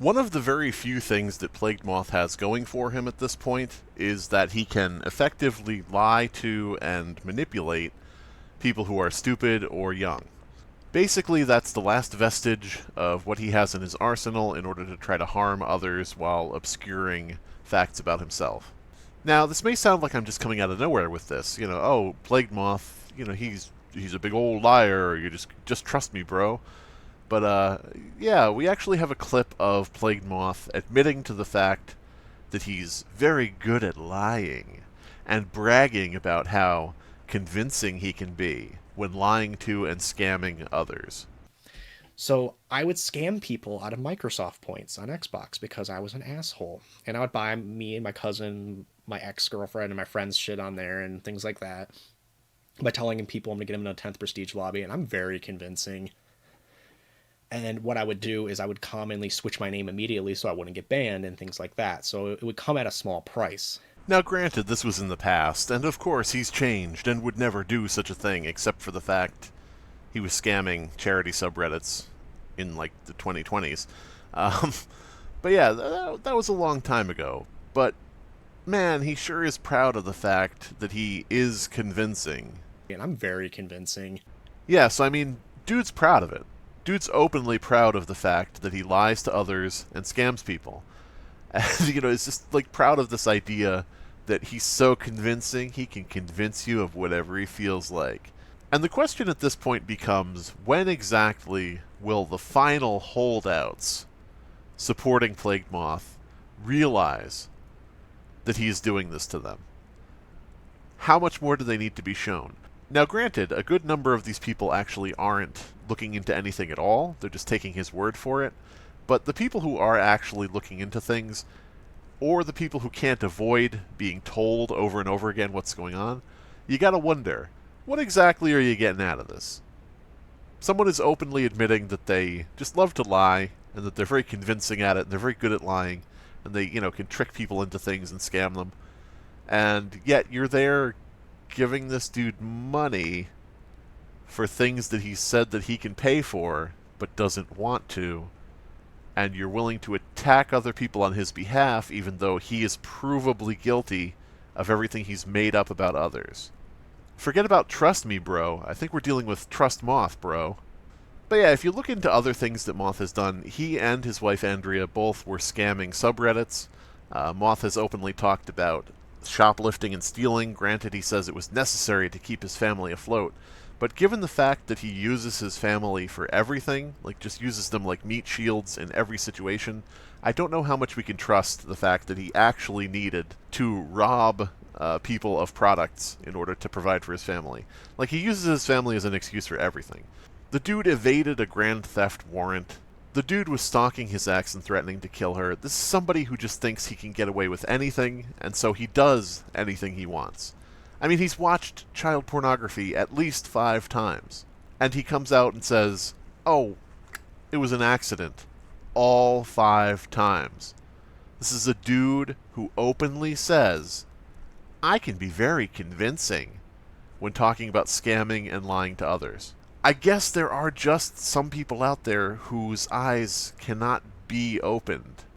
One of the very few things that Plague Moth has going for him at this point is that he can effectively lie to and manipulate people who are stupid or young. Basically, that's the last vestige of what he has in his arsenal in order to try to harm others while obscuring facts about himself. Now, this may sound like I'm just coming out of nowhere with this. Oh, Plague Moth, he's a big old liar. You just trust me, bro. But yeah, we actually have a clip of Plague Moth admitting to the fact that he's very good at lying and bragging about how convincing he can be when lying to and scamming others. So I would scam people out of Microsoft points on Xbox because I was an asshole. And I would buy me and my cousin, my ex girlfriend, and my friends shit on there and things like that by telling people I'm going to get them in a 10th prestige lobby. And I'm very convincing. And what I would do is I would commonly switch my name immediately so I wouldn't get banned and things like that. So it would come at a small price. Now, granted, this was in the past, and of course he's changed and would never do such a thing except for the fact he was scamming charity subreddits in like the 2020s. Um, but yeah, that was a long time ago. But man, he sure is proud of the fact that he is convincing. And I'm very convincing. Yes, I mean, dude's proud of it. Dude's openly proud of the fact that he lies to others and scams people. And, is just like proud of this idea that he's so convincing, he can convince you of whatever he feels like. And the question at this point becomes, when exactly will the final holdouts supporting Plagued Moth realize that he is doing this to them? How much more do they need to be shown? Now, granted, a good number of these people actually aren't looking into anything at all. They're just taking his word for it. But the people who are actually looking into things, or the people who can't avoid being told over and over again what's going on, you gotta wonder, what exactly are you getting out of this? Someone is openly admitting that they just love to lie, and that they're very convincing at it, and they're very good at lying, and they, can trick people into things and scam them. And yet you're there giving this dude money for things that he said that he can pay for, but doesn't want to, and you're willing to attack other people on his behalf even though he is provably guilty of everything he's made up about others. Forget about trust me, bro. I think we're dealing with trust Moth, bro. But yeah, if you look into other things that Moth has done, he and his wife Andrea both were scamming subreddits. Moth has openly talked about shoplifting and stealing. Granted, he says it was necessary to keep his family afloat. But given the fact that he uses his family for everything, like just uses them like meat shields in every situation, I don't know how much we can trust the fact that he actually needed to rob people of products in order to provide for his family. Like, he uses his family as an excuse for everything. The dude evaded a grand theft warrant. The dude was stalking his ex and threatening to kill her. This is somebody who just thinks he can get away with anything, and so he does anything he wants. I mean, he's watched child pornography at least 5 times. And he comes out and says, oh, it was an accident. All 5 times. This is a dude who openly says, I can be very convincing when talking about scamming and lying to others. I guess there are just some people out there whose eyes cannot be opened